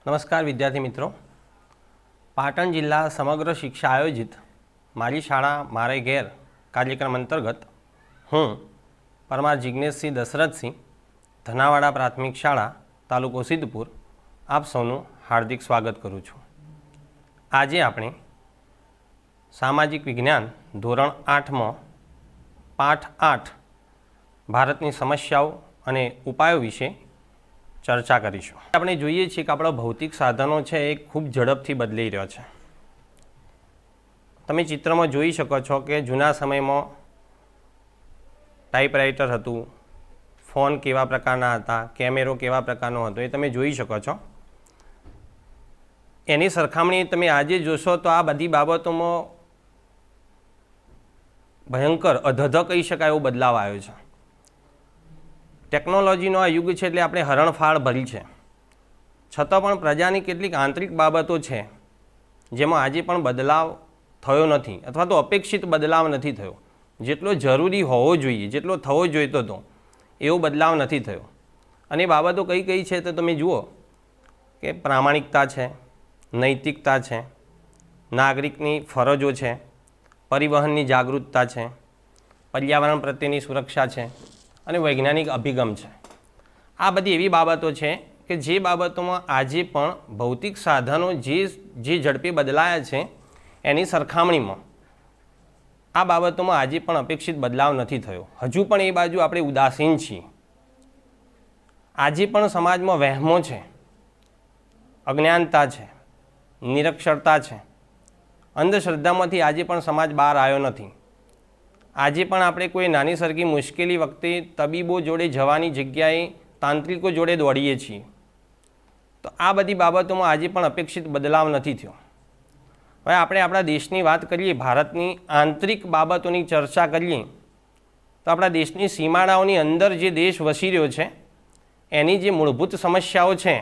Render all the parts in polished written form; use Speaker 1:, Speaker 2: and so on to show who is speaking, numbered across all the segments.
Speaker 1: નમસ્કાર વિદ્યાર્થી મિત્રો, પાટણ જિલ્લા સમગ્ર શિક્ષા આયોજિત મારી શાળા મારે ઘેર કાર્યક્રમ અંતર્ગત હું પરમાર જિજ્ઞેશસિંહ દશરથસિંહ, ધનાવાડા પ્રાથમિક શાળા, તાલુકો સિદ્ધપુર, આપ સૌનું હાર્દિક સ્વાગત કરું છું. આજે આપણે સામાજિક વિજ્ઞાન ધોરણ 8માં પાઠ 8 ભારતની સમસ્યાઓ અને ઉપાયો વિશે ચર્ચા કરીશું. આપણે જોઈએ છીએ કે આપણા ભૌતિક સાધનો છે એ ખૂબ ઝડપથી બદલાઈ રહ્યા છે. તમે ચિત્રમાં જોઈ શકો છો કે જૂના સમયમાં ટાઈપરાઇટર હતું, ફોન કેવા પ્રકારના હતા, કેમેરો કેવા પ્રકારનો હતો, એ તમે જોઈ શકો છો. એની સરખામણી તમે આજે જોશો તો આ બધી બાબતોમાં ભયંકર અધધ કહી શકાય એવો બદલાવ આવ્યો છે. ટેકનોલોજીનો આ યુગ છે એટલે આપણે હરણફાળ ભરી છે, છતાં પણ પ્રજાની કેટલીક આંતરિક બાબતો છે જેમાં આજે પણ બદલાવ થયો નથી, અથવા તો અપેક્ષિત બદલાવ નથી થયો. જેટલો જરૂરી હોવો જોઈએ, જેટલો થવો જોઈતો હતો એવો બદલાવ નથી થયો. અને એ બાબતો કઈ કઈ છે તો તમે જુઓ કે પ્રામાણિકતા છે, નૈતિકતા છે, નાગરિકની ફરજો છે, પરિવહનની જાગૃતતા છે, પર્યાવરણ પ્રત્યેની સુરક્ષા છે અને વૈજ્ઞાનિક અભિગમ છે. આ બધી એવી બાબતો છે કે જે બાબતોમાં આજે પણ ભૌતિક સાધનો જે ઝડપે બદલાયા છે એની સરખામણીમાં આ બાબતોમાં આજે પણ અપેક્ષિત બદલાવ નથી થયો. હજુ પણ એ બાજુ આપણે ઉદાસીન છીએ. આજે પણ સમાજમાં વહેમો છે, અજ્ઞાનતા છે, નિરક્ષરતા છે, અંધશ્રદ્ધામાંથી આજે પણ સમાજ બહાર આવ્યો નથી. આજે પણ આપણે કોઈ નાની સરખી મુશ્કેલી વખતે તબીબો જોડે જવાની જગ્યાએ તાંત્રિકો જોડે દોડીએ છીએ. તો આ બધી બાબતોમાં આજે પણ અપેક્ષિત બદલાવ નથી થયો. હવે આપણે આપણા દેશની વાત કરીએ, ભારતની આંતરિક બાબતોની ચર્ચા કરીએ તો આપણા દેશની સીમાડાઓની અંદર જે દેશ વસી રહ્યો છે એની જે મૂળભૂત સમસ્યાઓ છે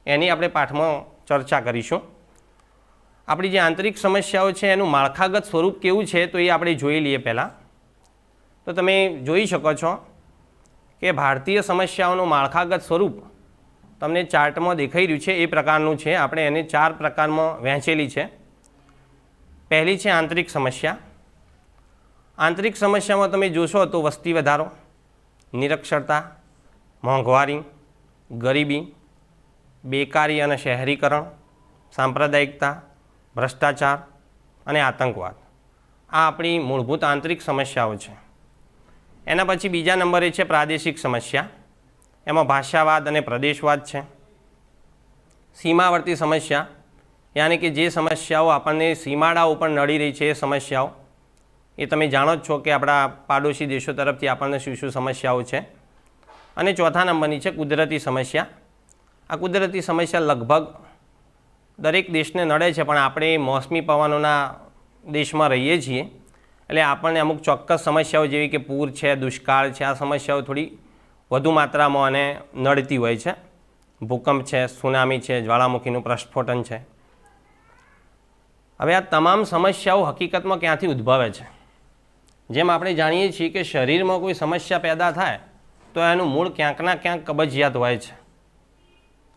Speaker 1: એની આપણે પાઠમાં ચર્ચા કરીશું. આપણી જે આંતરિક સમસ્યાઓ છે એનું માળખાગત સ્વરૂપ કેવું છે તો એ આપણે જોઈ લઈએ. પહેલાં તો તમે જોઈ શકો છો કે ભારતીય સમસ્યાઓનું માળખાગત સ્વરૂપ તમને ચાર્ટમાં દેખાઈ રહ્યું છે એ પ્રકારનું છે. આપણે એને 4 પ્રકારમાં વહેંચેલી છે. પહેલી છે આંતરિક સમસ્યા. આંતરિક સમસ્યામાં તમે જોશો તો વસ્તી વધારો, નિરક્ષરતા, મોંઘવારી, ગરીબી, બેકારી અને શહેરીકરણ, સાંપ્રદાયિકતા, ભ્રષ્ટાચાર અને આતંકવાદ. આ આપણી મૂળભૂત આંતરિક સમસ્યાઓ છે. એના પછી બીજા નંબરે છે પ્રાદેશિક સમસ્યા. એમાં ભાષાવાદ અને પ્રદેશવાદ છે. સીમાવર્તી સમસ્યા, યાની કે જે સમસ્યાઓ આપણને સીમાડાઓ ઉપર નડી રહી છે એ સમસ્યાઓ, એ તમે જાણો જ છો કે આપણા પાડોશી દેશો તરફથી આપણને શું શું સમસ્યાઓ છે. અને ચોથા નંબરની છે કુદરતી સમસ્યા. આ કુદરતી સમસ્યા લગભગ દરેક દેશને નડે છે, પણ આપણે મોસમી પવનોના દેશમાં રહીએ છીએ એટલે આપણને અમુક ચોક્કસ સમસ્યાઓ જેવી કે પૂર છે, દુષ્કાળ છે, આ સમસ્યાઓ થોડી વધુ માત્રામાં અને નડતી હોય છે. ભૂકંપ છે, સુનામી છે, જ્વાળામુખીનું પ્રસ્ફોટન છે. હવે આ તમામ સમસ્યાઓ હકીકતમાં ક્યાંથી ઉદ્ભવે છે? જેમ આપણે જાણીએ છીએ કે શરીરમાં કોઈ સમસ્યા પેદા થાય તો એનું મૂળ ક્યાંકના ક્યાંક કબજિયાત હોય છે.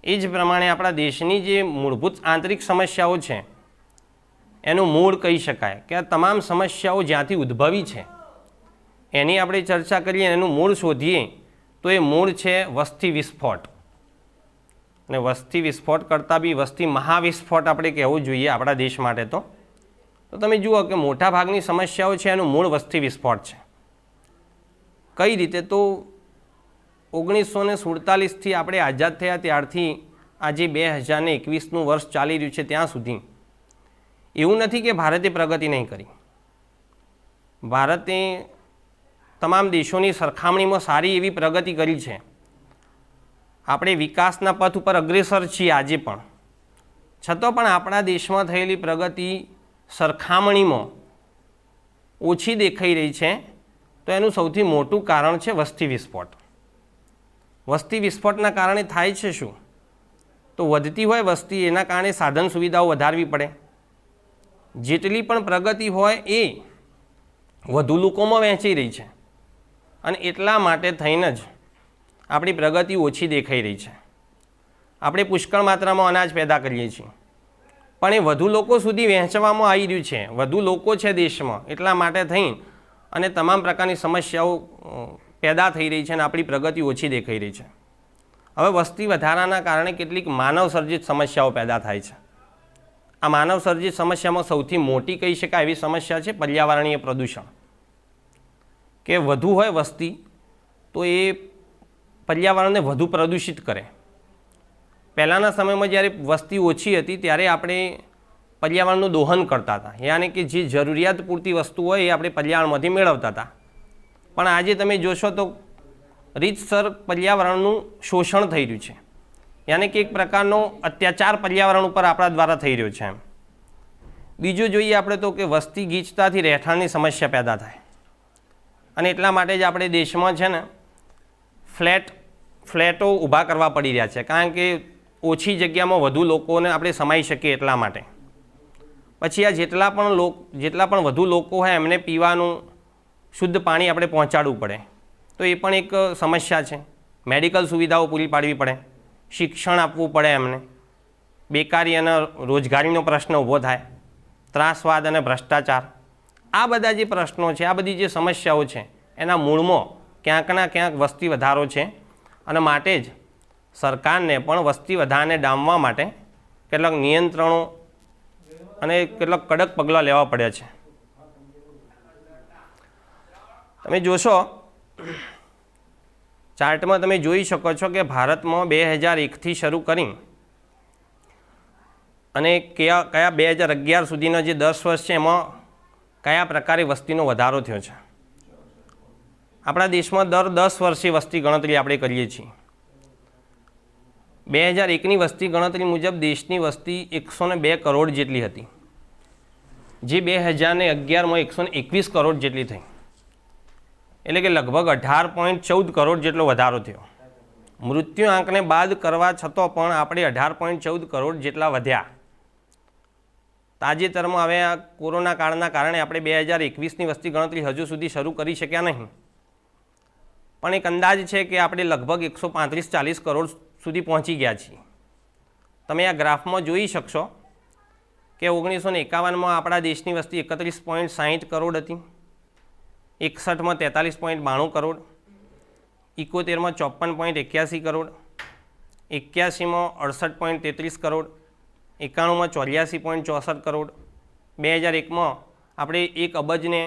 Speaker 1: એ જ પ્રમાણે આપણા દેશની જે મૂળભૂત આંતરિક સમસ્યાઓ છે એનું મૂળ કહી શકાય કે આ તમામ સમસ્યાઓ જ્યાંથી ઉદ્ભવી છે એની આપણે ચર્ચા કરીએ, એનું મૂળ શોધીએ તો એ મૂળ છે વસ્તી વિસ્ફોટ. અને વસ્તી વિસ્ફોટ કરતાં બી વસ્તી મહાવિસ્ફોટ આપણે કહેવું જોઈએ આપણા દેશ માટે. તો તમે જુઓ કે મોટાભાગની સમસ્યાઓ છે એનું મૂળ વસ્તી વિસ્ફોટ છે. કઈ રીતે? તો 1947થી આપણે આઝાદ થયા ત્યારથી આજે 2021નું વર્ષ ચાલી રહ્યું છે ત્યાં સુધી એવું નથી કે ભારતે પ્રગતિ નહીં કરી. ભારતે તમામ દેશોની સરખામણીમાં સારી એવી પ્રગતિ કરી છે. આપણે વિકાસના પથ ઉપર અગ્રેસર છીએ આજે પણ. છતાં પણ આપણા દેશમાં થયેલી પ્રગતિ સરખામણીમાં ઓછી દેખાઈ રહી છે. તો એનું સૌથી મોટું કારણ છે વસ્તી વિસ્ફોટ. વસ્તી વિસ્ફોટના કારણે થાય છે શું? તો વધતી હોય વસ્તી એના કારણે સાધન સુવિધાઓ વધારવી પડે. જેટલી પણ પ્રગતિ હોય એ વધુ લોકોમાં વહેંચી રહી છે અને એટલા માટે થઈને જ આપણી પ્રગતિ ઓછી દેખાઈ રહી છે. આપણે પુષ્કળ માત્રામાં અનાજ પેદા કરીએ છીએ, પણ એ વધુ લોકો સુધી વહેંચવામાં આવી રહ્યું છે, વધુ લોકો છે દેશમાં, એટલા માટે થઈ અને તમામ પ્રકારની સમસ્યાઓ પેદા થઈ રહી છે અને આપણી પ્રગતિ ઓછી દેખાઈ રહી છે. હવે વસ્તી વધારાના કારણે કેટલીક માનવ સર્જિત સમસ્યાઓ પેદા થાય છે. આ માનવ સર્જિત સમસ્યામાં સૌથી મોટી કહી શકાય એવી સમસ્યા છે પર્યાવરણીય પ્રદૂષણ. કે વધુ હોય વસ્તી તો એ પર્યાવરણને વધુ પ્રદૂષિત કરે. પહેલાંના સમયમાં જ્યારે વસ્તી ઓછી હતી ત્યારે આપણે પર્યાવરણનું દોહન કરતા હતા, યાની કે જે જરૂરિયાત પૂરતી વસ્તુ હોય એ આપણે પર્યાવરણમાંથી મેળવતા હતા. પણ આજે તમે જોશો તો રીતસર પર્યાવરણનું શોષણ થઈ રહ્યું છે, યાની કે એક પ્રકારનો અત્યાચાર પર્યાવરણ ઉપર આપણા દ્વારા થઈ રહ્યો છે. બીજું જોઈએ આપણે તો કે વસ્તી ગીચતાથી રહેઠાણની સમસ્યા પેદા થાય, અને એટલા માટે જ આપણે દેશમાં છે ને ફ્લેટો ઊભા કરવા પડી રહ્યા છે, કારણ કે ઓછી જગ્યામાં વધુ લોકોને આપણે સમાઈ શકીએ એટલા માટે. પછી આ જેટલા પણ વધુ લોકો હોય એમને પીવાનું શુદ્ધ પાણી આપણે પહોંચાડવું પડે, તો એ પણ એક સમસ્યા છે. મેડિકલ સુવિધાઓ પૂરી પાડવી પડે, શિક્ષણ આપવું પડે એમને, બેકારી અને રોજગારીનો પ્રશ્ન ઊભો થાય, ત્રાસવાદ અને ભ્રષ્ટાચાર, આ બધા જે પ્રશ્નો છે, આ બધી જે સમસ્યાઓ છે એના મૂળમાં ક્યાંકના ક્યાંક વસ્તી વધારો છે. અને માટે જ સરકારને પણ વસ્તી વધારાને ડામવા માટે કેટલાક નિયંત્રણો અને કેટલાક કડક પગલાં લેવા પડ્યા છે. તમે જોશો ચાર્ટમાં તમે જોઈ શકો છો કે ભારતમાં 2001થી શરૂ કરી અને કયા 2011 સુધીના જે 10 વર્ષ છે એમાં કયા પ્રકારે વસ્તીનો વધારો થયો છે. આપણા દેશમાં દર 10 વર્ષે વસ્તી ગણતરી આપણે કરીએ છીએ. 2001ની વસ્તી ગણતરી મુજબ દેશની વસ્તી 102 કરોડ જેટલી હતી, જે 2011માં 121 કરોડ જેટલી થઈ, એટલે કે લગભગ 18.14 કરોડ જેટલો વધારો થયો. મૃત્યુ આંકને બાદ કરવા છતાં પણ આપણે 18.14 કરોડ જેટલા વધ્યા. તાજેતરમાં હવે આ કોરોના કાળના કારણે આપણે 2021ની વસ્તી ગણતરી હજુ સુધી શરૂ કરી શક્યા નહીં, પણ એક અંદાજ છે કે આપણે લગભગ 135-40 કરોડ સુધી પહોંચી ગયા છીએ. તમે આ ગ્રાફમાં જોઈ શકશો કે 1951માં આપણા દેશની વસ્તી 31.60 કરોડ હતી, 61માં 43.92 કરોડ, 71માં 54.81 કરોડ, 81માં 68.33 કરોડ, 91માં 84.64 કરોડ, 2001માં આપણે 1 અબજને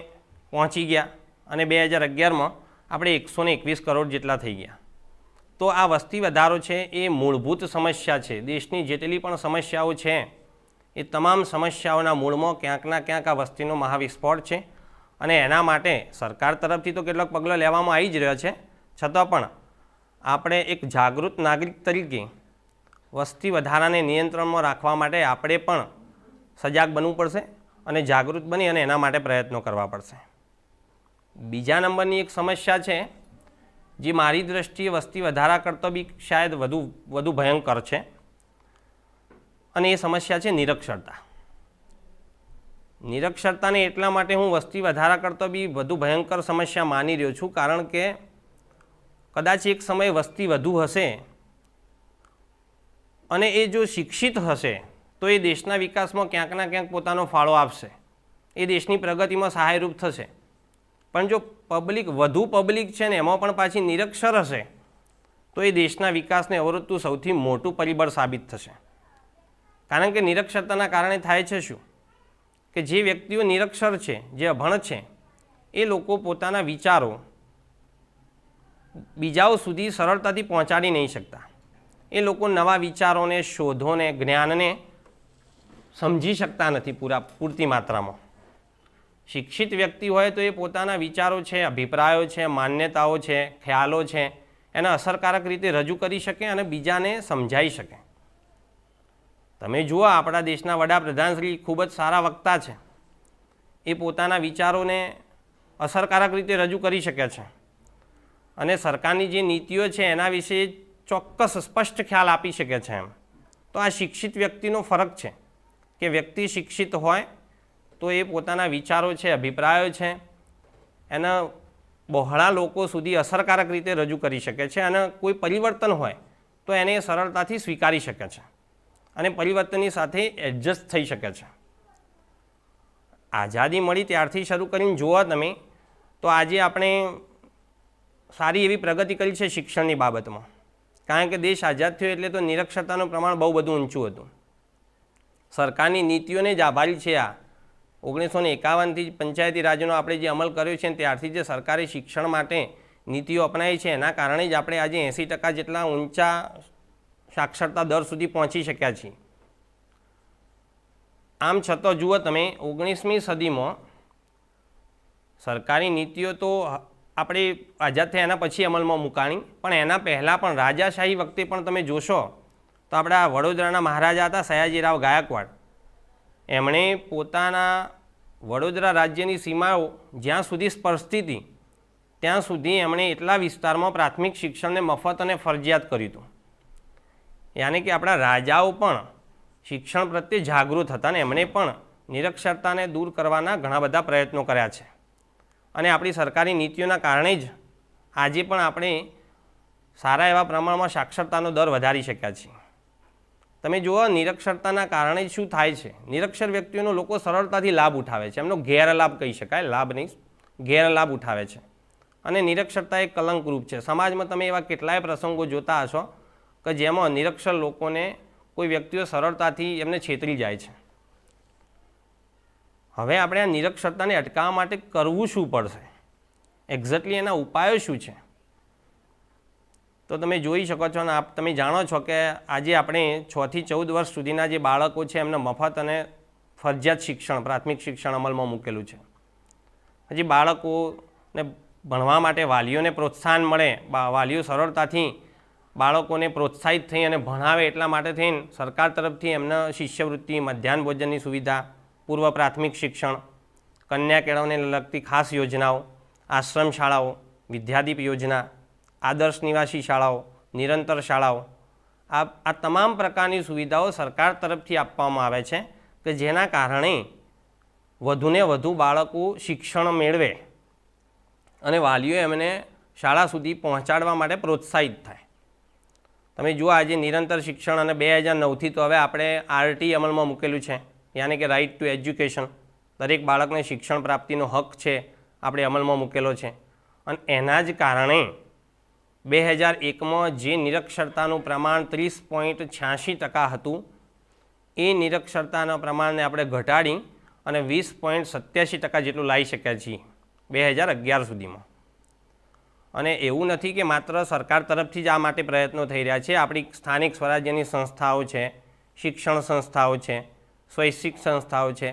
Speaker 1: પહોંચી ગયા અને 2011માં આપણે 121 કરોડ જેટલા થઈ ગયા. તો આ વસ્તી વધારો છે એ મૂળભૂત સમસ્યા છે. દેશની જેટલી પણ સમસ્યાઓ છે એ તમામ સમસ્યાઓના મૂળમાં ક્યાંકના ક્યાંક આ વસ્તીનો મહાવિસ્ફોટ છે, અને એના માટે સરકાર તરફથી તો કેટલાક પગલાં લેવામાં આવી જ રહ્યા છે, છતાં પણ આપણે એક જાગૃત નાગરિક તરીકે વસ્તી વધારાને નિયંત્રણમાં રાખવા માટે આપણે પણ સજાગ બનવું પડશે અને જાગૃત બની અને એના માટે પ્રયત્નો કરવા પડશે. બીજા નંબરની એક સમસ્યા છે જે મારી દૃષ્ટિએ વસ્તી વધારા કરતાં બી શાયદ વધુ ભયંકર છે, અને એ સમસ્યા છે નિરક્ષરતા. નિરક્ષરતાને એટલા માટે હું વસ્તી વધારા કરતાં બી વધુ ભયંકર સમસ્યા માની રહ્યો છું, કારણ કે કદાચ એક સમયે વસ્તી વધુ હશે અને એ જો શિક્ષિત હશે તો એ દેશના વિકાસમાં ક્યાંકના ક્યાંક પોતાનો ફાળો આપશે, એ દેશની પ્રગતિમાં સહાયરૂપ થશે. પણ જો વધુ પબ્લિક છે ને એમાં પણ પાછી નિરક્ષર હશે તો એ દેશના વિકાસને અવરોધતું સૌથી મોટું પરિબળ સાબિત થશે. કારણ કે નિરક્ષરતાના કારણે થાય છે શું કે જે વ્યક્તિઓ નિરક્ષર છે, જે અભણ છે, એ લોકો પોતાના વિચારો બીજાઓ સુધી સરળતાથી પહોંચાડી નહીં શકતા. એ લોકો નવા વિચારોને, શોધોને, જ્ઞાનને સમજી શકતા નથી પૂરતી માત્રામાં. શિક્ષિત વ્યક્તિ હોય તો એ પોતાના વિચારો છે, અભિપ્રાયો છે, માન્યતાઓ છે, ખ્યાલો છે, એને અસરકારક રીતે રજૂ કરી શકે અને બીજાને સમજાવી શકે. તમે જુઓ આપણા દેશના વડાપ્રધાન શ્રી ખૂબ જ સારા વક્તા છે, એ પોતાના વિચારોને અસરકારક રીતે રજૂ કરી શકે છે અને સરકારની જે નીતિઓ છે એના વિશે ચોક્કસ સ્પષ્ટ ખ્યાલ આપી શકે છે. તો આ શિક્ષિત વ્યક્તિનો ફરક છે કે વ્યક્તિ શિક્ષિત હોય તો એ પોતાના વિચારો છે, અભિપ્રાયો છે, એના બહોળા લોકો સુધી અસરકારક રીતે રજૂ કરી શકે છે, અને કોઈ પરિવર્તન હોય તો એને સરળતાથી સ્વીકારી શકે છે અને પરિવર્તનની સાથે એડજસ્ટ થઈ શકે છે. આઝાદી મળી ત્યારથી શરૂ કરીને જુઓ તમે તો આજે આપણે સારી એવી પ્રગતિ કરી છે શિક્ષણની બાબતમાં, કારણ કે દેશ આઝાદ થયો એટલે તો નિરક્ષરતાનું પ્રમાણ બહુ બધું ઊંચું હતું. સરકારની નીતિઓને જ આભારી છે. આ 1951થી પંચાયતી રાજનો આપણે જે અમલ કર્યો છે ત્યારથી જે સરકારે શિક્ષણ માટે નીતિઓ અપનાવી છે એના કારણે જ આપણે આજે 80% જેટલા ઊંચા સાક્ષરતા દર સુધી પહોંચી શક્યા છીએ. આમ છતાં જુઓ તમે 19મી સદીમાં સરકારી નીતિઓ તો આપણે આઝાદ થયા એના પછી અમલમાં મૂકાણી, પણ એના પહેલાં પણ રાજાશાહી વખતે પણ તમે જોશો તો આપણા વડોદરાના મહારાજા હતા સયાજીરાવ ગાયકવાડ. એમણે પોતાના વડોદરા રાજ્યની સીમાઓ જ્યાં સુધી સ્પર્શતી હતી ત્યાં સુધી એમણે એટલા વિસ્તારમાં પ્રાથમિક શિક્ષણને મફત અને ફરજિયાત કર્યું હતું. યાની કે આપણા રાજાઓ પણ શિક્ષણ પ્રત્યે જાગૃત હતા અને એમણે પણ નિરક્ષરતાને દૂર કરવાના ઘણા બધા પ્રયત્નો કર્યા છે. અને આપણી સરકારી નીતિઓના કારણે જ આજે પણ આપણે સારા એવા પ્રમાણમાં સાક્ષરતાનો દર વધારી શક્યા છીએ. તમે જુઓ નિરક્ષરતાના કારણે શું થાય છે, નિરક્ષર વ્યક્તિઓનો લોકો સરળતાથી લાભ ઉઠાવે છે, એમનો ગેરલાભ કહી શકાય, લાભ નહીં, ગેરલાભ ઉઠાવે છે. અને નિરક્ષરતા એક કલંકરૂપ છે. સમાજમાં તમે એવા કેટલાય પ્રસંગો જોતા હશો કે જેમાં નિરક્ષર લોકોને કોઈ વ્યક્તિઓ સરળતાથી એમને છેતરી જાય છે. હવે આપણે આ નિરક્ષરતાને અટકાવવા માટે કરવું શું પડશે, એક્ઝેક્ટલી એના ઉપાયો શું છે, તો તમે જોઈ શકો છો. અને તમે જાણો છો કે આજે આપણે 6 થી 14 વર્ષ સુધીના જે બાળકો છે એમને મફત અને ફરજિયાત શિક્ષણ, પ્રાથમિક શિક્ષણ અમલમાં મૂકેલું છે. હજી બાળકોને ભણવા માટે વાલીઓને પ્રોત્સાહન મળે, વાલીઓ સરળતાથી બાળકોને પ્રોત્સાહિત થઈ અને ભણાવે એટલા માટે થઈને સરકાર તરફથી એમને શિષ્યવૃત્તિ, મધ્યાહન ભોજનની સુવિધા, પૂર્વ પ્રાથમિક શિક્ષણ, કન્યા કેળવણીને લગતી ખાસ યોજનાઓ, આશ્રમ શાળાઓ, વિદ્યાદીપ યોજના, આદર્શ નિવાસી શાળાઓ, નિરંતર શાળાઓ, આ તમામ પ્રકારની સુવિધાઓ સરકાર તરફથી આપવામાં આવે છે કે જેના કારણે વધુને વધુ બાળકો શિક્ષણ મેળવે અને વાલીઓ એમને શાળા સુધી પહોંચાડવા માટે પ્રોત્સાહિત થાય. તમે જુઓ આજે નિરંતર શિક્ષણ અને 2009થી તો હવે આપણે RT અમલમાં મૂકેલું છે, યાની કે રાઇટ ટુ એજ્યુકેશન. દરેક બાળકને શિક્ષણ પ્રાપ્તિનો હક છે આપણે અમલમાં મૂકેલો છે. અને એના જ કારણે 2001માં જે નિરક્ષરતાનું પ્રમાણ 30.86% હતું એ નિરક્ષરતાના પ્રમાણને આપણે ઘટાડી અને 20.87% જેટલું લાવી શક્યા છીએ 2011 સુધીમાં. અને એવું નથી કે માત્ર સરકાર તરફથી જ આ માટે પ્રયત્નો થઈ રહ્યા છે. આપણી સ્થાનિક સ્વરાજ્યની સંસ્થાઓ છે, શિક્ષણ સંસ્થાઓ છે, સ્વૈચ્છિક સંસ્થાઓ છે,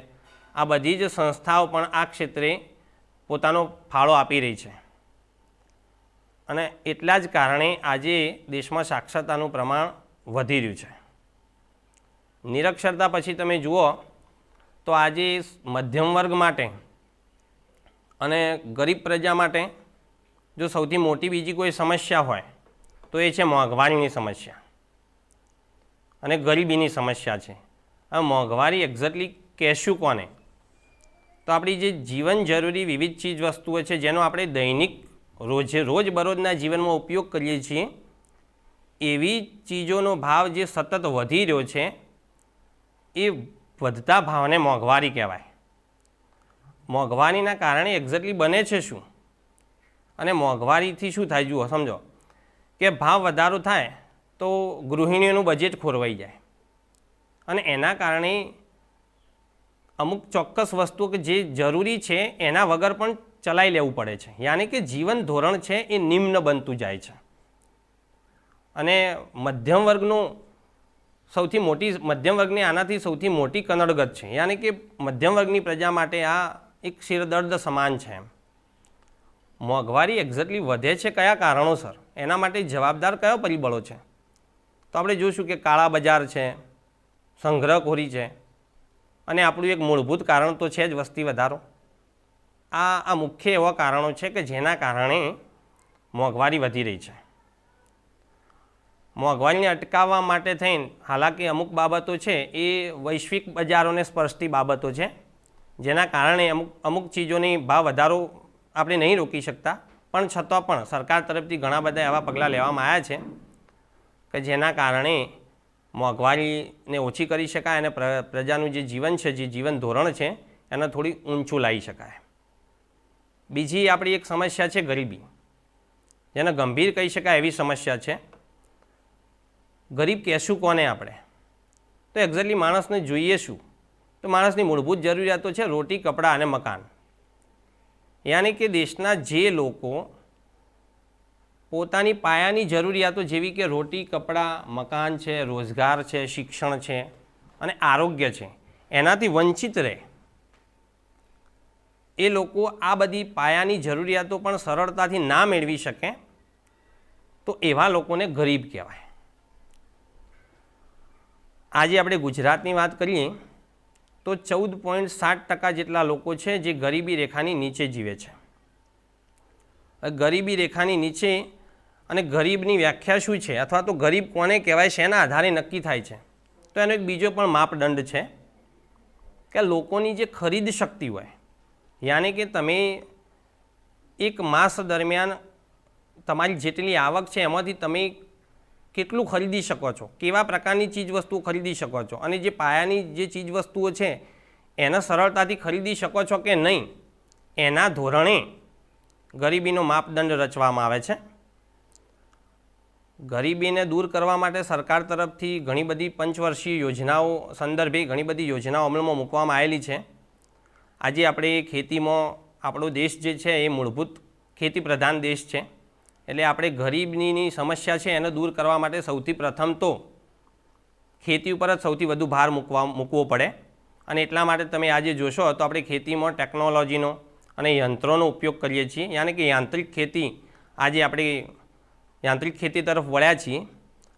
Speaker 1: આ બધી જ સંસ્થાઓ પણ આ ક્ષેત્રે પોતાનો ફાળો આપી રહી છે. અને એટલા જ કારણે આજે દેશમાં સાક્ષરતાનું પ્રમાણ વધી રહ્યું છે. નિરક્ષરતા પછી તમે જુઓ તો આજે મધ્યમ વર્ગ માટે અને ગરીબ પ્રજા માટે જો સૌથી મોટી બીજી કોઈ સમસ્યા હોય તો એ છે મોંઘવારીની સમસ્યા અને ગરીબીની સમસ્યા છે. હવે મોંઘવારી એક્ઝેક્ટલી કહેશું કોને, તો આપણી જે જીવન જરૂરી વિવિધ ચીજ વસ્તુઓ છે જેનો આપણે દૈનિક રોજબરોજના જીવનમાં ઉપયોગ કરીએ છીએ એવી ચીજોનો ભાવ જે સતત વધી રહ્યો છે એ વધતા ભાવને મોંઘવારી કહેવાય. મોંઘવારીના કારણે એક્ઝેક્ટલી બને છે શું અને મોંઘવારીથી શું થાય જુઓ, સમજો કે ભાવ વધારો થાય તો ગૃહિણીઓનું બજેટ ખોરવાઈ જાય અને એના કારણે અમુક ચોક્કસ વસ્તુઓ કે જે જરૂરી છે એના વગર પણ ચલાવી લેવું પડે છે. યાની કે જીવન ધોરણ છે એ નિમ્ન બનતું જાય છે. અને મધ્યમ વર્ગનું મધ્યમ વર્ગની આનાથી સૌથી મોટી કનડગત છે. યાની કે મધ્યમ વર્ગની પ્રજા માટે આ એક શિરદર્દ સમાન છે. મોંઘવારી એક્ઝેક્ટલી વધે છે કયા કારણોસર, એના માટે જવાબદાર કયો પરિબળો છે, તો આપણે જોઈશું કે કાળા બજાર છે, સંગ્રહખોરી છે અને આપણું એક મૂળભૂત કારણ તો છે જ વસ્તી વધારો. આ મુખ્ય એવા કારણો છે કે જેના કારણે મોંઘવારી વધી રહી છે. મોંઘવારીને અટકાવવા માટે થઈને હાલાકી અમુક બાબતો છે એ વૈશ્વિક બજારોને સ્પર્શતી બાબતો છે જેના કારણે અમુક ચીજોની ભાવ વધારો આપણે નહીં રોકી શકતા, પણ છતાં પણ સરકાર તરફથી ઘણા બધા એવા પગલાં લેવામાં આવ્યા છે કે જેના કારણે મોંઘવારીને ઓછી કરી શકાય અને પ્રજાનું જે જીવન છે, જે જીવન ધોરણ છે એને થોડી ઊંચું લાવી શકાય. બીજી આપણી એક સમસ્યા છે ગરીબી, જેને ગંભીર કહી શકાય એવી સમસ્યા છે. ગરીબ કહેશું કોને આપણે? તો એક્ઝેક્ટલી માણસને જોઈએ શું? તો માણસની મૂળભૂત જરૂરિયાતો છે રોટી, કપડાં અને મકાન. યાની કે દેશના જે લોકો પોતાની પાયાની જરૂરિયાતો જેવી કે રોટી, કપડાં, મકાન છે, રોજગાર છે, શિક્ષણ છે અને આરોગ્ય છે એનાથી વંચિત રહે, એ લોકો આ બધી પાયાની જરૂરિયાતો પણ સરળતાથી ના મેળવી શકે, તો એવા લોકોને ગરીબ કહેવાય. આજે આપણે ગુજરાતની વાત કરીએ તો 14.7% જેટલા લોકો છે જે ગરીબી રેખાની નીચે જીવે છે. ગરીબી રેખાની નીચે અને ગરીબની વ્યાખ્યા શું છે અથવા તો ગરીબ કોને કહેવાય છે એના આધારે નક્કી થાય છે. તો એનો એક બીજો પણ માપદંડ છે કે લોકોની જે ખરીદ શક્તિ હોય, યાની કે તમે એક માસ દરમિયાન તમારી જેટલી આવક છે એમાંથી તમે કેટલું ખરીદી શકો છો, કેવા પ્રકારની ચીજવસ્તુઓ ખરીદી શકો છો અને જે પાયાની જે ચીજવસ્તુઓ છે એને સરળતાથી ખરીદી શકો છો કે નહીં, એના ધોરણે ગરીબીનો માપદંડ રચવામાં આવે છે. ગરીબીને દૂર કરવા માટે સરકાર તરફથી ઘણી બધી પંચવર્ષીય યોજનાઓ સંદર્ભે ઘણી બધી યોજનાઓ અમલમાં મૂકવામાં આવેલી છે. આજે આપણે ખેતીમાં આપણો દેશ જે છે એ મૂળભૂત ખેતી પ્રધાન દેશ છે, એટલે આપણે ગરીબીની સમસ્યા છે એને દૂર કરવા માટે સૌથી પ્રથમ તો ખેતી ઉપર જ સૌથી વધુ ભાર મૂકવો પડે. અને એટલા માટે તમે આજે જોશો તો આપણે ખેતીમાં ટેકનોલોજીનો અને યંત્રોનો ઉપયોગ કરીએ છીએ, યાની કે યાંત્રિક ખેતી. આજે આપણે યાંત્રિક ખેતી તરફ વળ્યા છીએ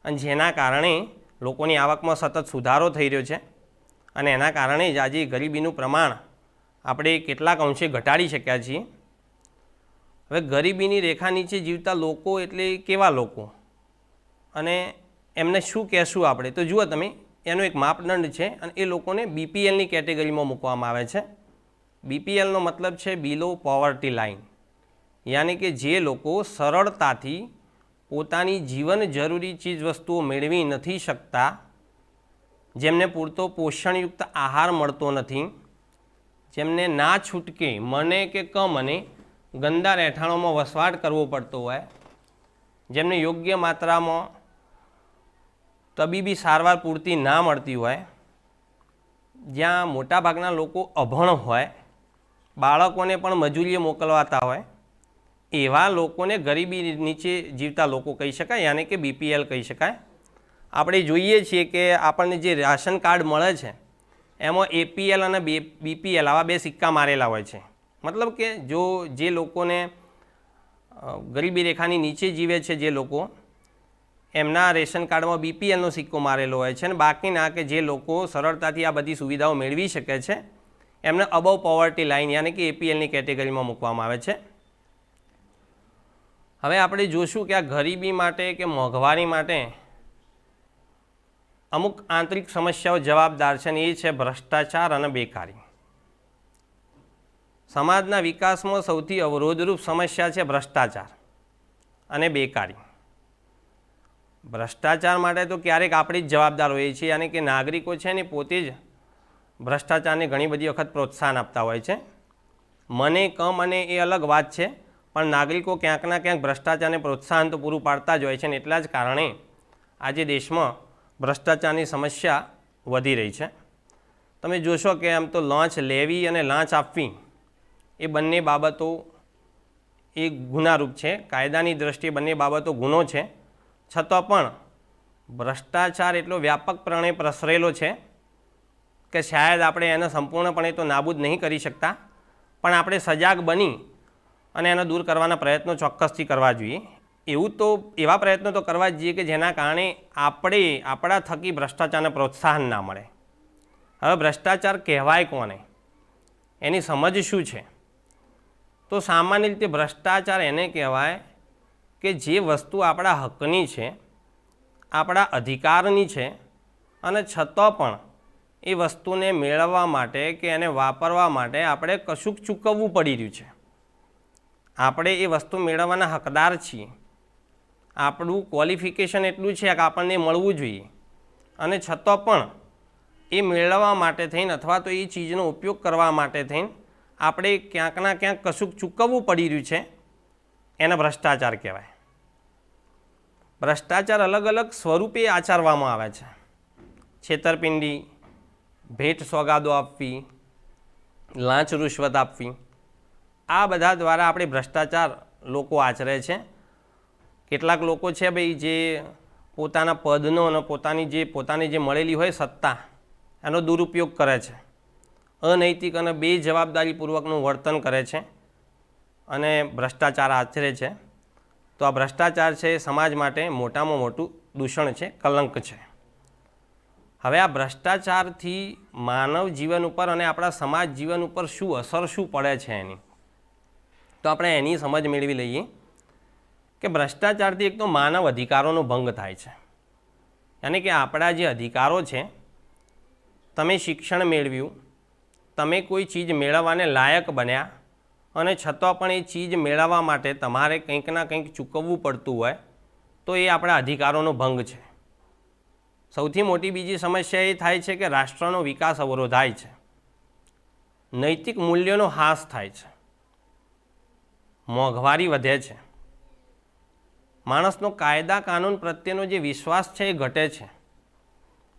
Speaker 1: અને જેના કારણે લોકોની આવકમાં સતત સુધારો થઈ રહ્યો છે અને એના કારણે જ આજે ગરીબીનું પ્રમાણ આપણે કેટલાક અંશે ઘટાડી શક્યા છીએ. હવે ગરીબીની રેખા નીચે જીવતા લોકો એટલે કેવા લોકો અને એમને શું કહેશું આપણે? તો જુઓ તમે, એનો એક માપદંડ છે અને એ લોકોને બીપીએલની કેટેગરીમાં મૂકવામાં આવે છે. બીપીએલનો મતલબ છે બિલો પોવર્ટી લાઇન, યાની કે જે લોકો સરળતાથી પોતાની જીવન જરૂરી ચીજવસ્તુઓ મેળવી નથી શકતા, જેમને પૂરતો પોષણયુક્ત આહાર મળતો નથી, જેમને ના છૂટકે મને કે મને ગંદા રહેઠાણોમાં વસવાટ કરવો પડતો હોય, જેમને યોગ્ય માત્રામાં તબીબી સારવાર પૂરતી ના મળતી હોય, જ્યાં મોટાભાગના લોકો અભણ હોય, બાળકોને પણ મજૂરીએ મોકલવાતા હોય, એવા લોકોને ગરીબી નીચે જીવતા લોકો કહી શકાય, યાની કે બીપીએલ કહી શકાય. આપણે જોઈએ છીએ કે આપણને જે રાશન કાર્ડ મળે છે એમાં એપીએલ અને બીપીએલ આવા બે સિક્કા મારેલા હોય છે. મતલબ કે જે લોકોને ગરીબી રેખાની નીચે જીવે છે જે લોકો, એમના રેશન કાર્ડમાં બીપીએલનો સિક્કો મારેલો હોય છે અને બાકીના કે જે લોકો સરળતાથી આ બધી સુવિધાઓ મેળવી શકે છે એમને અબવ પોવર્ટી લાઇન યાની કે એપીએલની કેટેગરીમાં મૂકવામાં આવે છે. હવે આપણે જોશું કે આ ગરીબી માટે કે મોંઘવારી માટે અમુક આંતરિક સમસ્યાઓ જવાબદાર છે અને એ છે ભ્રષ્ટાચાર અને બેકારી. સમાજના વિકાસમાં સૌથી અવરોધરૂપ સમસ્યા છે ભ્રષ્ટાચાર અને બેકારી. ભ્રષ્ટાચાર માટે તો ક્યારેક આપણે જ જવાબદાર હોઈએ છીએ, યાની કે નાગરિકો છે ને પોતે જ ભ્રષ્ટાચારને ઘણી બધી વખત પ્રોત્સાહન આપતા હોય છે. મને કમ અને એ અલગ વાત છે, પણ નાગરિકો ક્યાંકના ક્યાંક ભ્રષ્ટાચારને પ્રોત્સાહન તો પૂરું પાડતા જ હોય છે અને એટલા જ કારણે આજે દેશમાં ભ્રષ્ટાચારની સમસ્યા વધી રહી છે. તમે જોશો કે આમ તો લાંચ લેવી અને લાંચ આપવી એ બંને બાબતો એ ગુનારૂપ છે, કાયદાની દૃષ્ટિએ બંને બાબતો ગુનો છે. છતાં પણ ભ્રષ્ટાચાર એટલો વ્યાપકપણે પ્રસરેલો છે કે શાયદ આપણે એને સંપૂર્ણપણે તો નાબૂદ નહીં કરી શકતા, પણ આપણે સજાગ બની અને એને દૂર કરવાના પ્રયત્નો ચોક્કસથી કરવા જોઈએ. એવા પ્રયત્નો તો કરવા જ જોઈએ કે જેના કારણે આપણા થકી ભ્રષ્ટાચારને પ્રોત્સાહન ના મળે. હવે ભ્રષ્ટાચાર કહેવાય કોને, એની સમજ શું છે? તો સામાન્ય રીતે ભ્રષ્ટાચાર એને કહેવાય કે જે વસ્તુ આપણા હકની છે, આપણા અધિકારની છે અને છતાં પણ એ વસ્તુને મેળવવા માટે કે એને વાપરવા માટે આપણે કશુંક ચૂકવવું પડી રહ્યું છે. આપણે એ વસ્તુ મેળવવાના હકદાર છીએ આપણું ક્વોલિફિકેશન એટલું છે કે આપણને મળવું જોઈએ, અને છતાં પણ એ મેળવવા માટે થઈને અથવા તો એ ચીજનો ઉપયોગ કરવા માટે થઈને આપણે ક્યાંકના ક્યાંક કશુંક ચૂકવવું પડી રહ્યું છે, એને ભ્રષ્ટાચાર કહેવાય. ભ્રષ્ટાચાર અલગ અલગ સ્વરૂપે આચરવામાં આવે છે. છેતરપિંડી, ભેટ સોગાદો આપવી, લાંચ રૂશ્વત આપવી, આ બધા દ્વારા આપણે ભ્રષ્ટાચાર લોકો આચરે છે. કેટલાક લોકો છે ભાઈ જે પોતાના પદનો અને પોતાની જે મળેલી હોય સત્તા, એનો દુરુપયોગ કરે છે, અનૈતિક અને બેજવાબદારીપૂર્વકનું વર્તન કરે છે અને ભ્રષ્ટાચાર આચરે છે. તો આ ભ્રષ્ટાચાર છે એ સમાજ માટે મોટામાં મોટું દૂષણ છે, કલંક છે. હવે આ ભ્રષ્ટાચારથી માનવ જીવન ઉપર અને આપણા સમાજ જીવન ઉપર શું પડે છે એની, તો આપણે એની સમજ મેળવી લઈએ કે ભ્રષ્ટાચારથી એક તો માનવ અધિકારોનો ભંગ થાય છે. યાની કે આપણા જે અધિકારો છે, તમે શિક્ષણ મેળવ્યું, તમે કોઈ ચીજ મેળવવાને લાયક બન્યા, અને છતાં પણ એ ચીજ મેળવવા માટે તમારે કંઈક ના કંઈક ચૂકવવું પડતું હોય, તો એ આપણા અધિકારોનો ભંગ છે. સૌથી મોટી બીજી સમસ્યા એ થાય છે કે રાષ્ટ્રનો વિકાસ અવરોધાય છે, નૈતિક મૂલ્યોનો હાસ થાય છે, મોંઘવારી વધે છે, માણસનો કાયદા કાનૂન પ્રત્યેનો જે વિશ્વાસ છે એ ઘટે છે,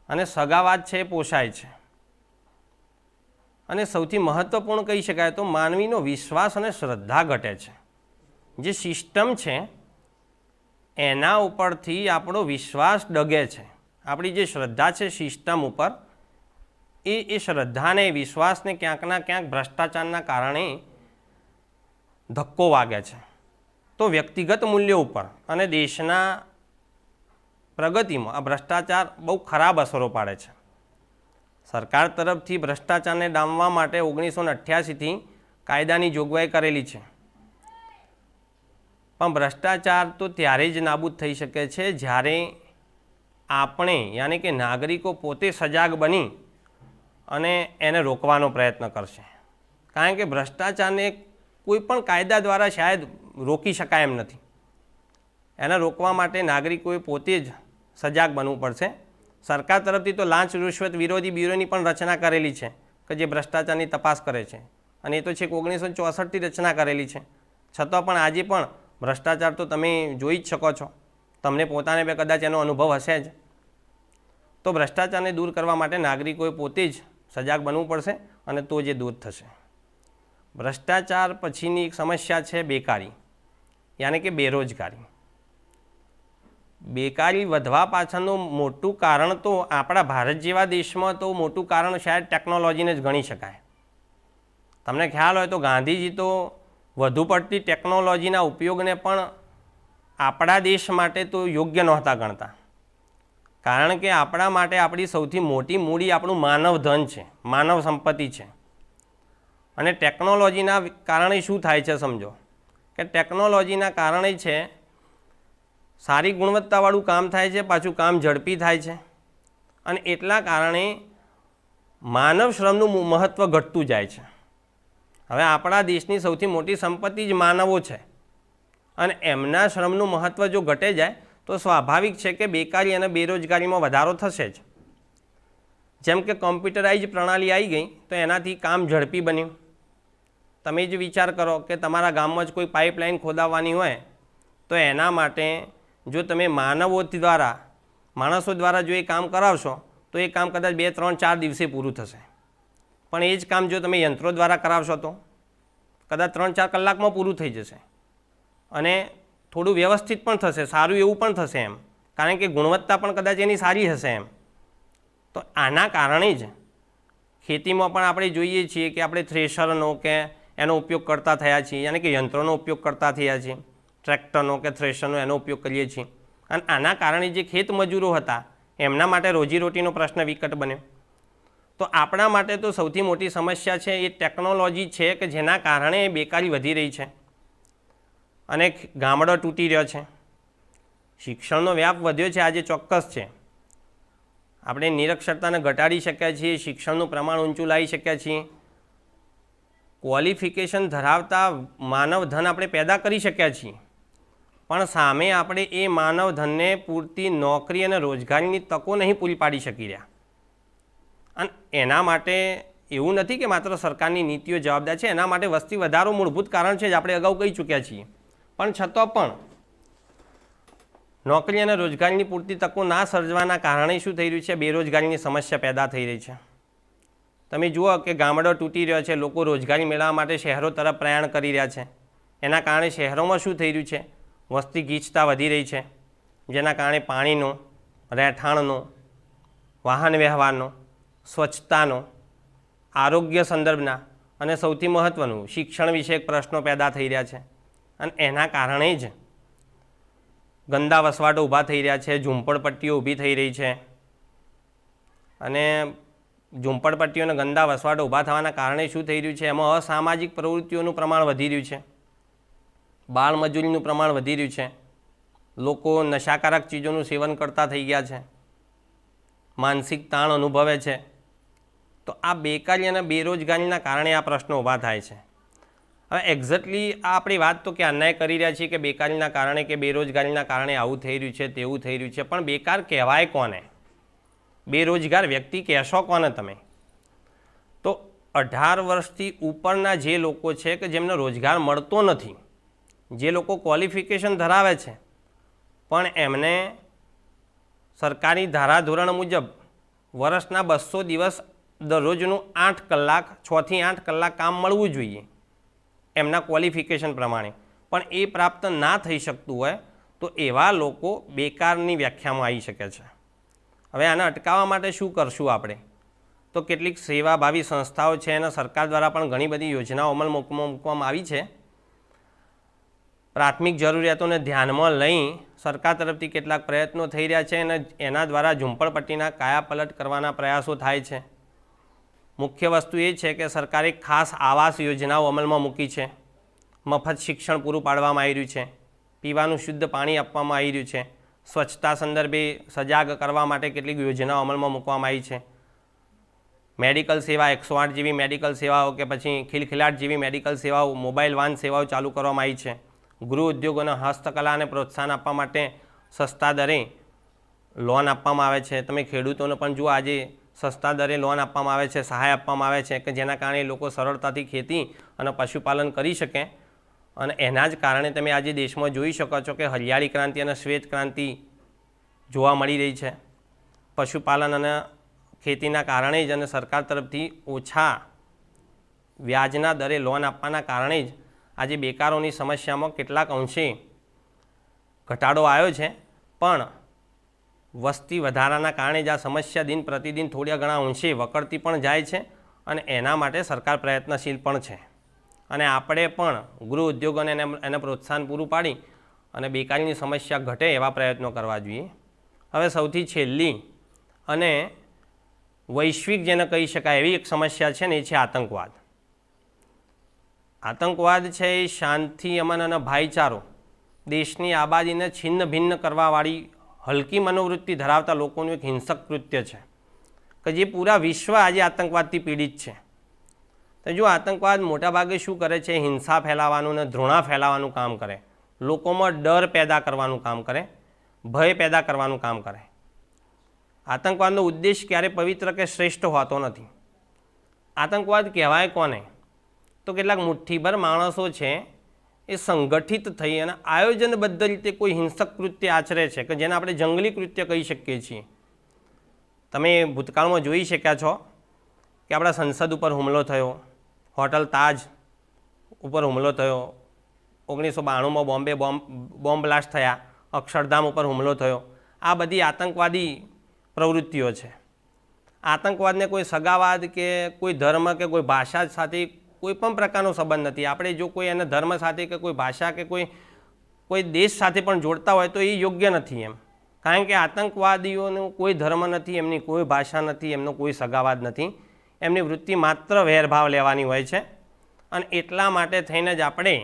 Speaker 1: અને સગાવાદ છે એ પોષાય છે, અને સૌથી મહત્ત્વપૂર્ણ કહી શકાય તો માનવીનો વિશ્વાસ અને શ્રદ્ધા ઘટે છે. જે સિસ્ટમ છે એના ઉપરથી આપણો વિશ્વાસ ડગે છે. આપણી જે શ્રદ્ધા છે સિસ્ટમ ઉપર, એ શ્રદ્ધાને, વિશ્વાસને ક્યાંકના ક્યાંક ભ્રષ્ટાચારના કારણે ધક્કો વાગે છે. તો વ્યક્તિગત મૂલ્યો ઉપર અને દેશના પ્રગતિમાં આ ભ્રષ્ટાચાર બહુ ખરાબ અસરો પાડે છે. સરકાર તરફથી ભ્રષ્ટાચારને ડામવા માટે 1988થી કાયદાની જોગવાઈ કરેલી છે, પણ ભ્રષ્ટાચાર તો ત્યારે જ નાબૂદ થઈ શકે છે જ્યારે આપણે, યાની કે નાગરિકો પોતે સજાગ બની અને એને રોકવાનો પ્રયત્ન કરશે. કારણ કે ભ્રષ્ટાચારને કોઈ પણ કાયદા દ્વારા શાયદ રોકી શકાય એમ નથી. એને રોકવા માટે નાગરિકોએ પોતે જ સજાગ બનવું પડશે. સરકાર તરફથી તો લાંચ રૂશ્વત વિરોધી બ્યુરોની પણ રચના કરેલી છે કે જે ભ્રષ્ટાચારની તપાસ કરે છે, અને એ તો છેક 1964થી રચના કરેલી છે. છતાં પણ આજે પણ ભ્રષ્ટાચાર તો તમે જોઈ જ શકો છો, તમને પોતાને બે કદાચ એનો અનુભવ હશે જ. તો ભ્રષ્ટાચારને દૂર કરવા માટે નાગરિકોએ પોતે જ સજાગ બનવું પડશે, અને તો જે દૂર થશે. ભ્રષ્ટાચાર પછીની એક સમસ્યા છે બેકારી, યાની કે બેરોજગારી. બેકારી વધવા પાછળનું મોટું કારણ તો આપણા ભારત જેવા દેશમાં તો મોટું કારણ શાયદ ટેકનોલોજીને જ ગણી શકાય. તમને ખ્યાલ હોય તો ગાંધીજી તો વધુ પડતી ટેકનોલોજીના ઉપયોગને પણ આપણા દેશ માટે તો યોગ્ય નહોતા ગણતા, કારણ કે આપણા માટે આપણી સૌથી મોટી મૂડી આપણું માનવ ધન છે, માનવ સંપત્તિ છે. અને ટેકનોલોજીના કારણે શું થાય છે સમજો, કે ટેકનોલોજીના કારણે છે સારી ગુણવત્તાવાળું કામ થાય છે, પાછું કામ ઝડપી થાય છે, અને એટલા કારણે માનવ શ્રમનું મહત્ત્વ ઘટતું જાય છે. હવે આપણા દેશની સૌથી મોટી સંપત્તિ જ માનવો છે, અને એમના શ્રમનું મહત્ત્વ જો ઘટે જાય તો સ્વાભાવિક છે કે બેકારી અને બેરોજગારીમાં વધારો થશે જ. જેમ કે કોમ્પ્યુટરાઇઝ પ્રણાલી આવી ગઈ તો એનાથી કામ ઝડપી બન્યું. તમે જ વિચાર કરો કે તમારા ગામમાં જ કોઈ પાઇપલાઇન ખોદાવવાની હોય તો એના માટે જો તમે માણસો દ્વારા જો એ કામ કરાવશો તો એ કામ કદાચ 2, 3, 4 દિવસે પૂરું થશે. પણ એ જ કામ જો તમે યંત્રો દ્વારા કરાવશો તો કદાચ 3-4 કલાકમાં પૂરું થઈ જશે, અને થોડું વ્યવસ્થિત પણ થશે, સારું એવું પણ થશે એમ, કારણ કે ગુણવત્તા પણ કદાચ એની સારી હશે એમ. તો આના કારણે જ ખેતીમાં પણ આપણે જોઈએ છીએ કે આપણે થ્રેશરનો કે એનો ઉપયોગ કરતા થયા છીએ, યાની કે યંત્રોનો ઉપયોગ કરતા થયા છીએ, ટ્રેક્ટરનો કે થ્રેશરનો એનો ઉપયોગ કરીએ છીએ. અને આના કારણે જે ખેત મજૂરો હતા એમના માટે રોજીરોટીનો પ્રશ્ન વિકટ બન્યો. તો આપણા માટે તો સૌથી મોટી સમસ્યા છે એ ટેકનોલોજી છે કે જેના કારણે બેકારી વધી રહી છે અને ગામડો તૂટી રહ્યો છે. શિક્ષણનો વ્યાપ વધ્યો છે, આજે ચોક્કસ છે. આપણે નિરક્ષરતાને ઘટાડી શક્યા છીએ, શિક્ષણનું પ્રમાણ ઊંચું લાવી શક્યા છીએ, ક્વોલિફિકેશન ધરાવતા માનવ ધન આપણે પેદા કરી શક્યા છીએ, પણ સામે આપણે એ માનવ ધનને પૂરતી નોકરી અને રોજગારીની તકો નહીં પૂરી પાડી શકી રહ્યા. અને એના માટે એવું નથી કે માત્ર સરકારની નીતિઓ જવાબદાર છે, એના માટે વસ્તી વધારો મૂળભૂત કારણ છે જ, આપણે અગાઉ કહી ચૂક્યા છીએ. પણ છતાં પણ નોકરી અને રોજગારીની પૂરતી તકો ના સર્જવાના કારણે શું થઈ રહ્યું છે? બેરોજગારીની સમસ્યા પેદા થઈ રહી છે. તમે જુઓ કે ગામડો તૂટી રહ્યો છે, લોકો રોજગારી મેળવવા માટે શહેરો તરફ પ્રયાણ કરી રહ્યા છે. એના કારણે શહેરોમાં શું થઈ રહ્યું છે? વસ્તી ગીચતા વધી રહી છે, જેના કારણે પાણીનો, રહેઠાણનો, વાહન વ્યવહારનો, સ્વચ્છતાનો, આરોગ્ય સંદર્ભના અને સૌથી મહત્ત્વનું શિક્ષણ વિષયક પ્રશ્નો પેદા થઈ રહ્યા છે. અને એના કારણે જ ગંદા વસવાટો ઊભા થઈ રહ્યા છે, ઝૂંપડપટ્ટીઓ ઊભી થઈ રહી છે. અને ઝૂંપડપટ્ટીઓ અને ગંદા વસવાટો ઊભા થવાના કારણે શું થઈ રહ્યું છે? એમાં અસામાજિક પ્રવૃત્તિઓનું પ્રમાણ વધી રહ્યું છે, બાળમજૂરીનું પ્રમાણ વધી રહ્યું છે, લોકો નશાકારક ચીજોનું સેવન કરતા થઈ ગયા છે, માનસિક તાણ અનુભવે છે. તો આ બેકારી અને બેરોજગારીના કારણે આ પ્રશ્નો ઊભા થાય છે. હવે એક્ઝેક્ટલી આ આપણી વાત તો કે અન્યાય કરી રહ્યા છીએ કે બેકારીના કારણે કે બેરોજગારીના કારણે આવું થઈ રહ્યું છે, તેવું થઈ રહ્યું છે, પણ બેકાર કહેવાય કોને? બેરોજગાર વ્યક્તિ કહેશો કોને તમે? તો 18 વર્ષથી ઉપરના જે લોકો છે કે જેમને રોજગાર મળતો નથી, જે લોકો ક્વોલિફિકેશન ધરાવે છે પણ એમને સરકારી ધારાધોરણ મુજબ વર્ષના 200 દિવસ દરરોજનું 8 કલાક 6 થી 8 કલાક કામ મળવું જોઈએ એમના ક્વોલિફિકેશન પ્રમાણે, પણ એ પ્રાપ્ત ના થઈ શકતું હોય તો એવા લોકો બેકારની વ્યાખ્યામાં આવી શકે છે. હવે આને અટકાવવા માટે શું કરશું આપણે? તો કેટલીક સેવાભાવી સંસ્થાઓ છે અને સરકાર દ્વારા પણ ઘણી બધી યોજનાઓ અમલમાં મૂકવામાં આવી છે. પ્રાથમિક જરૂરિયાતોને ધ્યાનમાં લઈ સરકાર તરફથી કેટલાક પ્રયત્નો થઈ રહ્યા છે અને એના દ્વારા ઝૂંપડપટ્ટીના કાયાપલટ કરવાના પ્રયાસો થાય છે. મુખ્ય વસ્તુ એ છે કે સરકારે ખાસ આવાસ યોજનાઓ અમલમાં મૂકી છે, મફત શિક્ષણ પૂરું પાડવામાં આવી રહ્યું છે, પીવાનું શુદ્ધ પાણી આપવામાં આવી રહ્યું છે, સ્વચ્છતા સંદર્ભે સજાગ કરવા માટે કેટલીક યોજનાઓ અમલમાં મૂકવામાં આવી છે. મેડિકલ સેવા 108 જેવી મેડિકલ સેવાઓ કે પછી ખિલખિલાટ જેવી મેડિકલ સેવાઓ, મોબાઈલ વાન સેવાઓ ચાલુ કરવામાં આવી છે. ગૃહ ઉદ્યોગ અને હસ્તકલાને પ્રોત્સાહન આપવા માટે સસ્તા દરે લોન આપવામાં આવે છે. તમે ખેડૂતોને પણ જુઓ, આજે સસ્તા દરે લોન આપવામાં આવે છે, સહાય આપવામાં આવે છે કે જેના કારણે લોકો સરળતાથી ખેતી અને પશુપાલન કરી શકે. અને એના જ કારણે તમે આજે દેશમાં જોઈ શકો છો કે હરિયાળી ક્રાંતિ અને શ્વેત ક્રાંતિ જોવા મળી રહી છે. પશુપાલન અને ખેતીના કારણે જ અને સરકાર તરફથી ઓછા વ્યાજના દરે લોન આપવાના કારણે જ આજે બેકારોની સમસ્યામાં કેટલાક અંશે ઘટાડો આવ્યો છે. પણ વસ્તી વધારાના કારણે જ આ સમસ્યા દિન પ્રતિદિન થોડા ઘણા અંશે વકરતી પણ જાય છે અને એના માટે સરકાર પ્રયત્નશીલ પણ છે. અને આપણે પણ ગૃહ ઉદ્યોગોને એને પ્રોત્સાહન પૂરું પાડી અને બેકારીની સમસ્યા ઘટે એવા પ્રયત્નો કરવા જોઈએ. હવે સૌથી છેલ્લી અને વૈશ્વિક જેને કહી શકાય એવી એક સમસ્યા છે ને, એ છે આતંકવાદ. આતંકવાદ છે એ શાંતિ, અમન અને ભાઈચારો, દેશની આબાદીને છિન્ન ભિન્ન કરવાવાળી હલકી મનોવૃત્તિ ધરાવતા લોકોનું એક હિંસક કૃત્ય છે કે જે પૂરા વિશ્વ આજે આતંકવાદથી પીડિત છે. તો જો આતંકવાદ મોટાભાગે શું કરે છે? હિંસા ફેલાવવાનું અને ધૃણા ફેલાવવાનું કામ કરે, લોકોમાં ડર પેદા કરવાનું કામ કરે, ભય પેદા કરવાનું કામ કરે. આતંકવાદનો ઉદ્દેશ ક્યારે પવિત્ર કે શ્રેષ્ઠ હોતો નથી. આતંકવાદ કહેવાય કોને? તો કેટલાક મુઠ્ઠીભર માણસો છે એ સંગઠિત થઈ અને આયોજનબદ્ધ રીતે કોઈ હિંસક કૃત્ય આચરે છે કે જેને આપણે જંગલી કૃત્ય કહી શકીએ છીએ. તમે ભૂતકાળમાં જોઈ શક્યા છો કે આપણા સંસદ ઉપર હુમલો થયો, હોટલ તાજ ઉપર હુમલો થયો, 1992માં બોમ્બે બોમ્બ બ્લાસ્ટ થયા, અક્ષરધામ ઉપર હુમલો થયો. આ બધી આતંકવાદી પ્રવૃત્તિઓ છે. આતંકવાદને કોઈ સગાવાદ કે કોઈ ધર્મ કે કોઈ ભાષા સાથે કોઈ પણ પ્રકારનો સંબંધ નથી. આપણે જો કોઈ એને ધર્મ સાથે કે કોઈ ભાષા કે કોઈ દેશ સાથે પણ જોડતા હોય તો એ યોગ્ય નથી એમ. કારણ કે આતંકવાદીઓનો કોઈ ધર્મ નથી, એમની કોઈ ભાષા નથી, એમનો કોઈ સગાવાદ નથી. એમની વૃત્તિ માત્ર વેરભાવ લેવાની હોય છે. અને એટલા માટે થઈને જ આપણે,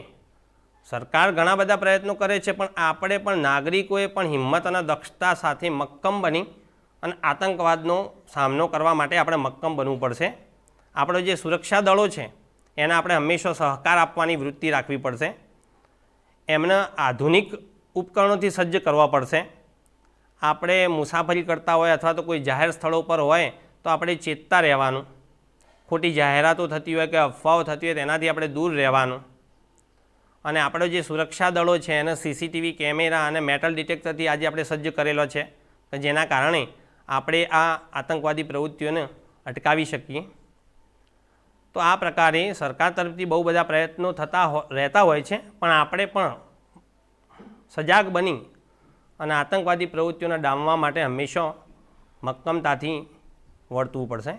Speaker 1: સરકાર ઘણા બધા પ્રયત્નો કરે છે, પણ આપણે પણ નાગરિકોએ પણ હિંમત અને દક્ષતા સાથે મક્કમ બની અને આતંકવાદનો સામનો કરવા માટે આપણે મક્કમ બનવું પડશે. આપણો જે સુરક્ષા દળો છે એને આપણે હંમેશા સહકાર આપવાની વૃત્તિ રાખવી પડશે. એમને આધુનિક ઉપકરણોથી સજ્જ કરવા પડશે. આપણે મુસાફરી કરતા હોય અથવા તો કોઈ જાહેર સ્થળો પર હોય તો આપણે ચેતતા રહેવાનું. ખોટી જાહેરાતો થતી હોય કે અફવાઓ થતી હોય તેનાથી આપણે દૂર રહેવાનું. અને આપણો જે સુરક્ષા દળો છે એને સીસીટીવી કેમેરા અને મેટલ ડિટેક્ટરથી આજે આપણે સજ્જ કરેલો છે કે જેના કારણે આપણે આ આતંકવાદી પ્રવૃત્તિઓને અટકાવી શકીએ. તો આ પ્રકારે સરકાર તરફથી બહુ બધા પ્રયત્નો રહેતા હોય છે, પણ આપણે પણ સજાગ બની અને આતંકવાદી પ્રવૃત્તિઓને ડામવા માટે હંમેશા મક્કમતાથી વર્તવું પડશે.